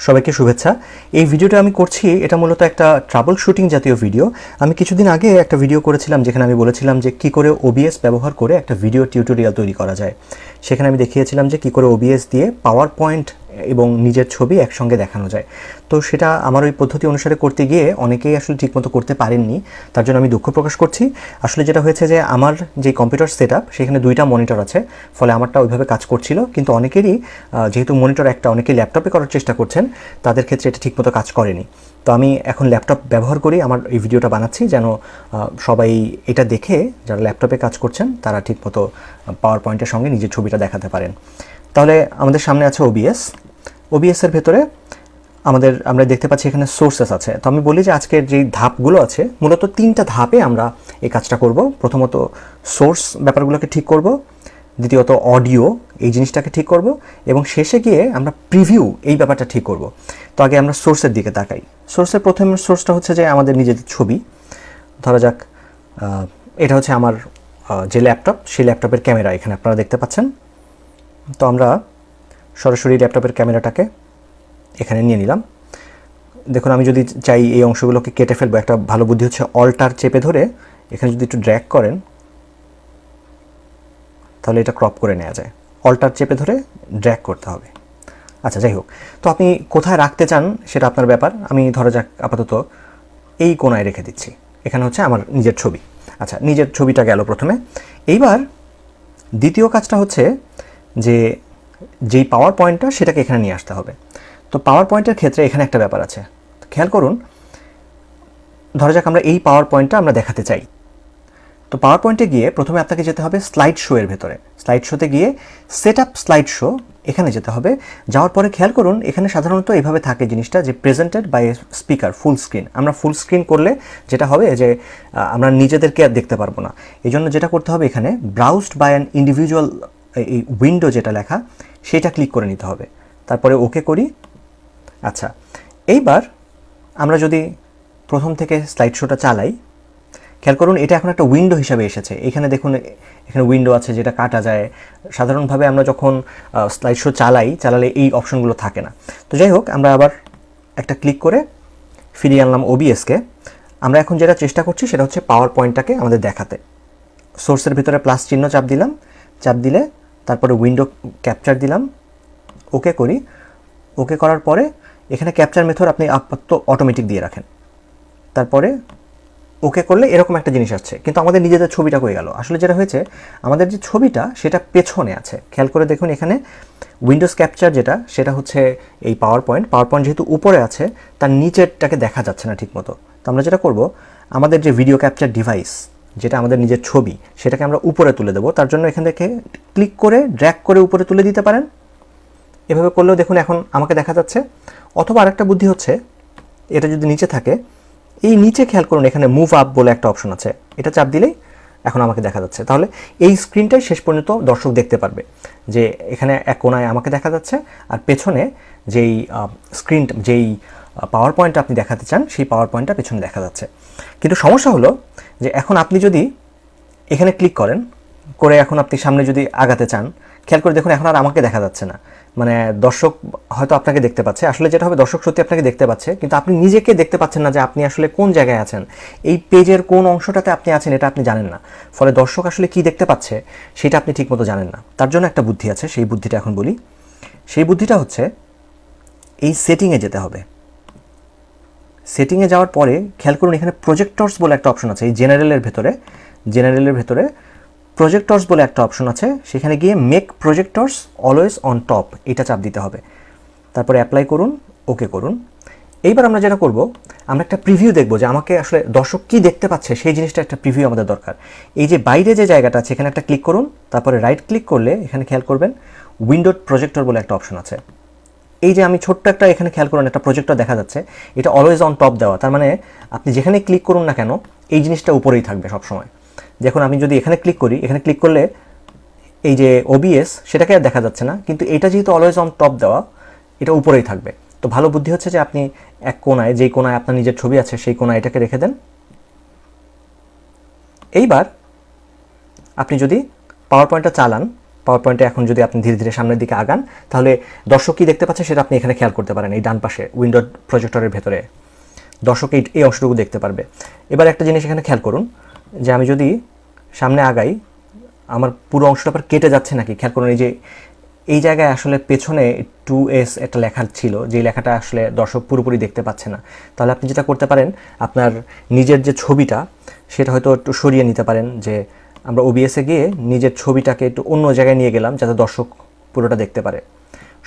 সবাইকে শুভেচ্ছা। এই ভিডিওটা আমি করছি, এটা মূলত একটা ট্রাবল শুটিং জাতীয় ভিডিও। আমি কিছুদিন আগে একটা ভিডিও করেছিলাম যেখানে আমি বলেছিলাম যে কী করে ওবিএস ব্যবহার করে একটা ভিডিও টিউটোরিয়াল তৈরি করা যায়। সেখানে আমি দেখিয়েছিলাম যে কী করে ওবিএস দিয়ে পাওয়ার পয়েন্ট এবং নিজের ছবি একসঙ্গে দেখানো যায়। তো সেটা আমার ওই পদ্ধতি অনুসারে করতে গিয়ে অনেকেই আসলে ঠিকমতো করতে পারেননি, তার জন্য আমি দুঃখ প্রকাশ করছি। আসলে যেটা হয়েছে যে আমার যে কম্পিউটার সেট আপ সেখানে 2টা মনিটর আছে, ফলে আমারটা ওইভাবে কাজ করছিল। কিন্তু অনেকেরই যেহেতু মনিটর একটা, অনেকেই ল্যাপটপে করার চেষ্টা করছেন, তাদের ক্ষেত্রে এটা ঠিকমতো কাজ করেনি। তো আমি এখন ল্যাপটপ ব্যবহার করি আমার এই ভিডিওটা বানাচ্ছি, যেন সবাই এটা দেখে যারা ল্যাপটপে কাজ করছেন তারা ঠিকমতো পাওয়ার পয়েন্টের সঙ্গে নিজের ছবিটা দেখাতে পারেন। তাহলে আমাদের সামনে আছে ওবিএসের ভেতরে আমরা দেখতে পাচ্ছি এখানে সোর্সেস আছে। তো আমি বলি যে আজকের যেই ধাপগুলো আছে, মূলত 3টা ধাপে আমরা এই কাজটা করব। প্রথমত সোর্স ব্যাপারগুলোকে ঠিক করব, দ্বিতীয়ত অডিও এই জিনিসটাকে ঠিক করব, এবং শেষে গিয়ে আমরা প্রিভিউ এই ব্যাপারটা ঠিক করব। তো আগে আমরা সোর্সের দিকে তাকাই। সোর্সের প্রথম সোর্সটা হচ্ছে যে আমাদের নিজেদের ছবি। ধরা যাক এটা হচ্ছে আমার যে ল্যাপটপ, সেই ল্যাপটপের ক্যামেরা এখানে আপনারা দেখতে পাচ্ছেন। তো আমরা সরাসরি ল্যাপটপের ক্যামেরাটাকে এখানে নিয়ে নিলাম। দেখুন, আমি যদি চাই এই অংশগুলোকে কেটে ফেলবো, একটা ভালো বুদ্ধি হচ্ছে অল্টার চেপে ধরে এখানে যদি একটু ড্র্যাগ করেন তাহলে এটা ক্রপ করে নেওয়া যায়। অল্টার চেপে ধরে ড্র্যাগ করতে হবে। আচ্ছা, যাই হোক, তো আপনি কোথায় রাখতে চান সেটা আপনার ব্যাপার। আমি ধরা যাক আপাতত এই কোণায় রেখে দিচ্ছি। এখানে হচ্ছে আমার নিজের ছবি। আচ্ছা, নিজের ছবিটা গেল প্রথমে। এইবার দ্বিতীয় কাজটা হচ্ছে যে যেই পাওয়ার পয়েন্টটা সেটাকে এখানে নিয়ে আসতে হবে। তো পাওয়ার পয়েন্টের ক্ষেত্রে এখানে একটা ব্যাপার আছে, খেয়াল করুন। ধরা যাক আমরা এই পাওয়ার পয়েন্টটা আমরা দেখাতে চাই। তো পাওয়ার পয়েন্টে গিয়ে প্রথমে আপনাকে যেতে হবে স্লাইড শো এর ভেতরে। স্লাইড শোতে গিয়ে সেট আপ স্লাইড শো এখানে যেতে হবে। যাওয়ার পরে খেয়াল করুন এখানে সাধারণত এইভাবে থাকে জিনিসটা যে presented by speaker full screen. আমরা ফুল স্ক্রিন করলে যেটা হবে যে আমরা নিজেদেরকে আর দেখতে পারবো না। এই জন্য যেটা করতে হবে, এখানে ব্রাউজড বাই অ্যান ইন্ডিভিজুয়াল এই উইন্ডো যেটা লেখা সেটা ক্লিক করে নিতে হবে। তারপরে ওকে করি। আচ্ছা, এইবার আমরা যদি প্রথম থেকে স্লাইড শোটা চালাই, খেয়াল করুন এটা এখন একটা উইন্ডো হিসাবে এসেছে। এখানে দেখুন, এখানে উইন্ডো আছে যেটা কাটা যায়। সাধারণভাবে আমরা যখন স্লাইড শো চালালে এই অপশনগুলো থাকে না। তো যাই হোক, আমরা আবার একটা ক্লিক করে ফিরিয়ে আনলাম ওবিএসকে। আমরা এখন যেটা চেষ্টা করছি সেটা হচ্ছে পাওয়ার পয়েন্টটাকে আমাদের দেখাতে। সোর্সের ভিতরে প্লাস চিহ্ন চাপ দিলাম, চাপ দিলে তারপরে উইন্ডো ক্যাপচার দিলাম, ওকে করি। ওকে করার পরে এখানে ক্যাপচার মেথড আপনি আপাতত অটোমেটিক দিয়ে রাখেন। তারপরে ওকে করলে এরকম একটা জিনিস আসছে, কিন্তু আমাদের নিজেদের ছবিটা কই গেল? আসলে যেটা হয়েছে, আমাদের যে ছবিটা সেটা পেছনে আছে। খেয়াল করে দেখুন এখানে উইন্ডোজ ক্যাপচার যেটা, সেটা হচ্ছে এই পাওয়ার পয়েন্ট যেহেতু উপরে আছে তার নিচেরটাকে দেখা যাচ্ছে না ঠিকমতো। তো আমরা যেটা করব, আমাদের যে ভিডিও ক্যাপচার ডিভাইস যেটা আমাদের নিজের ছবি, সেটাকে আমরা উপরে তুলে দেবো। তার জন্য এখান থেকে ক্লিক করে ড্র্যাগ করে উপরে তুলে দিতে পারেন। এভাবে করলেও দেখুন এখন আমাকে দেখা যাচ্ছে। অথবা আরেকটা বুদ্ধি হচ্ছে, এটা যদি নিচে থাকে, এই নিচে খেয়াল করুন এখানে মুভ আপ বলে একটা অপশন আছে, এটা চাপ দিলেই এখন আমাকে দেখা যাচ্ছে। তাহলে এই স্ক্রিনটাই শেষ পর্যন্ত দর্শক দেখতে পারবে যে এখানে এক কোণায় আমাকে দেখা যাচ্ছে, আর পেছনে যেই যেই পাওয়ার পয়েন্টটা আপনি দেখাতে চান সেই পাওয়ার পয়েন্টটা পেছনে দেখা যাচ্ছে। কিন্তু সমস্যা হলো যে এখন আপনি যদি এখানে ক্লিক করে এখন আপনি সামনে যদি আগাতে চান, খেয়াল করে দেখুন এখন আর আমাকে দেখা যাচ্ছে না। মানে দর্শক হয়তো আপনাকে দেখতে পাচ্ছে। আসলে যেটা হবে, দর্শক সত্যি আপনাকে দেখতে পাচ্ছে, কিন্তু আপনি নিজেকে দেখতে পাচ্ছেন না যে আপনি আসলে কোন জায়গায় আছেন, এই পেজের কোন অংশটাতে আপনি আছেন এটা আপনি জানেন না। ফলে দর্শক আসলে কি দেখতে পাচ্ছে সেটা আপনি ঠিকমতো জানেন না। তার জন্য একটা বুদ্ধি আছে, সেই বুদ্ধিটা এখন বলি। সেই বুদ্ধিটা হচ্ছে এই সেটিংয়ে যেতে হবে। সেটিংয়ে যাওয়ার পরে খেয়াল করুন এখানে প্রজেক্টরস বলে একটা অপশন আছে। এই জেনারেলের ভেতরে প্রজেক্টরস বলে একটা অপশন আছে। সেখানে গিয়ে make projectors always on top এটা চাপ দিতে হবে। তারপরে অ্যাপ্লাই করুন, ওকে করুন। এইবার আমরা যেটা করব, আমরা একটা প্রিভিউ দেখব যে আমাকে আসলে দর্শক কি দেখতে পাচ্ছে, সেই জিনিসটা একটা প্রিভিউ আমাদের দরকার। এই যে বাইরে যে জায়গাটা আছে এখানে একটা ক্লিক করুন, তারপরে রাইট ক্লিক করলে এখানে খেয়াল করবেন উইন্ডো প্রজেক্টর বলে একটা অপশন আছে। এই যে আমি ছোট্ট একটা এখানে খেয়াল করুন একটা প্রজেক্টর দেখা যাচ্ছে, এটা অলওয়েজ অন টপ দেওয়া। তার মানে আপনি যেখানে ক্লিক করুন না কেন এই জিনিসটা উপরেই থাকবে সবসময়। দেখুন আমি যদি এখানে ক্লিক করি, এখানে ক্লিক করলে এই যে ওবিএস সেটাকে আর দেখা যাচ্ছে না, কিন্তু এটা যেহেতু অলওয়েজ অন টপ দেওয়া, এটা উপরেই থাকবে। তো ভালো বুদ্ধি হচ্ছে যে আপনি এক কোণায়, যেই কোণায় আপনার নিজের ছবি আছে সেই কোণায় এটাকে রেখে দেন। এইবার আপনি যদি পাওয়ার পয়েন্টটা চালান, পাওয়ার পয়েন্টে এখন যদি আপনি ধীরে ধীরে সামনের দিকে আগান, তাহলে দর্শক কী দেখতে পাচ্ছে সেটা আপনি এখানে খেয়াল করতে পারেন। এই ডান পাশে উইন্ডো প্রজেক্টরের ভেতরে দর্শক এই অংশটুকু দেখতে পারবে। এবার একটা জিনিস এখানে খেয়াল করুন যে আমি যদি সামনে আগাই, আমার পুরো অংশটা আবার কেটে যাচ্ছে নাকি খেয়াল করুন। এই জায়গায় আসলে পেছনে 2S একটা লেখা ছিল, যেই লেখাটা আসলে দর্শক পুরোপুরি দেখতে পাচ্ছে না। তাহলে আপনি যেটা করতে পারেন, আপনার নিজের যে ছবিটা সেটা হয়তো একটু সরিয়ে নিতে পারেন, যে আমরা ওবিএসে গিয়ে নিজের ছবিটাকে একটু অন্য জায়গায় নিয়ে গেলাম যাতে দর্শক পুরোটা দেখতে পারে।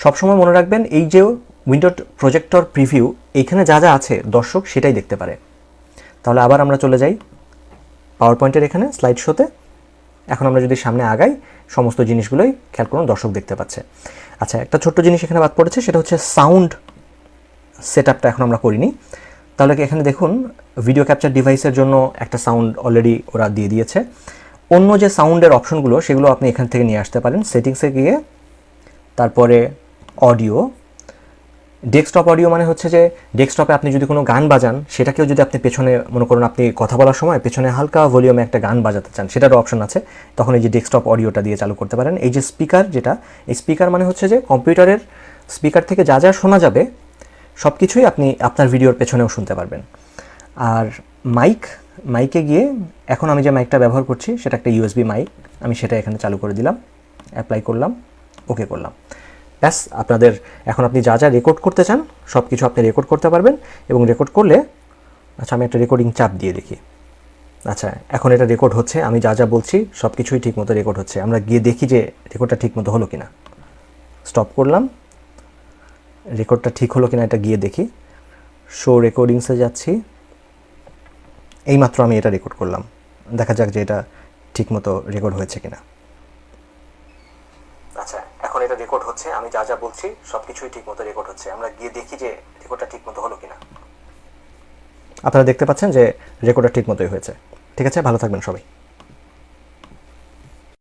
সবসময় মনে রাখবেন এই যে উইন্ডো প্রজেক্টর প্রিভিউ, এইখানে যা যা আছে দর্শক সেটাই দেখতে পারে। তাহলে আবার আমরা চলে যাই পাওয়ার পয়েন্টের এখানে স্লাইড শোতে। এখন আমরা যদি সামনে আগাই, সমস্ত জিনিসগুলোই খেয়াল করুন দর্শক দেখতে পাচ্ছে। আচ্ছা, একটা ছোট্ট জিনিস এখানে বাদ পড়েছে, সেটা হচ্ছে সাউন্ড সেট আপটা এখন আমরা করিনি। তাহলে এখানে দেখুন ভিডিও ক্যাপচার ডিভাইসের জন্য একটা সাউন্ড অলরেডি ওরা দিয়ে দিয়েছে। অন্য যে সাউন্ডের অপশনগুলো সেগুলো আপনি এখান থেকে নিয়ে আসতে পারেন। সেটিংসে গিয়ে তারপরে অডিও, ডেস্কটপ অডিও মানে হচ্ছে যে ডেস্কটপে আপনি যদি কোনো গান বাজান, সেটাকেও যদি আপনি পেছনে মনে করুন আপনি কথা বলার সময় পেছনে হালকা ভলিউমে একটা গান বাজাতে চান, সেটারও অপশন আছে, তখন এই যে ডেস্কটপ অডিওটা দিয়ে চালু করতে পারেন। এই যে স্পিকার, যেটা এই স্পিকার মানে হচ্ছে যে কম্পিউটারের স্পিকার থেকে যা যা শোনা যাবে সব কিছুই আপনি আপনার ভিডিওর পেছনেও শুনতে পারবেন। আর মাইকে গিয়ে এখন আমি যে মাইকটা ব্যবহার করছি সেটা একটা ইউএসবি মাইক, আমি সেটা এখানে চালু করে দিলাম, অ্যাপ্লাই করলাম, ওকে করলাম। ব্যাস, আপনাদের এখন আপনি যা যা রেকর্ড করতে চান সব কিছু আপনি রেকর্ড করতে পারবেন। এবং রেকর্ড করলে, আচ্ছা আমি একটা রেকর্ডিং চাপ দিয়ে দেখি। আচ্ছা, এখন এটা রেকর্ড হচ্ছে, আমি যা যা বলছি সব কিছুই ঠিকমতো রেকর্ড হচ্ছে। আমরা গিয়ে দেখি যে রেকর্ডটা ঠিকমতো হলো কিনা। স্টপ করলাম, রেকর্ডটা ঠিক হলো কিনা এটা গিয়ে দেখি। শো রেকর্ডিংসে যাচ্ছি, এইমাত্র আমি এটা রেকর্ড করলাম, দেখা যাক যে এটা ঠিকমতো রেকর্ড হয়েছে কিনা। আচ্ছা, এখন এটা রেকর্ড হচ্ছে, আমি যা যা বলছি সব কিছুই ঠিকমতো রেকর্ড হচ্ছে। আমরা গিয়ে দেখি যে রেকর্ডটা ঠিকমতো হলো কিনা। আপনারা দেখতে পাচ্ছেন যে রেকর্ডটা ঠিকমতোই হয়েছে। ঠিক আছে, ভালো থাকবেন সবাই।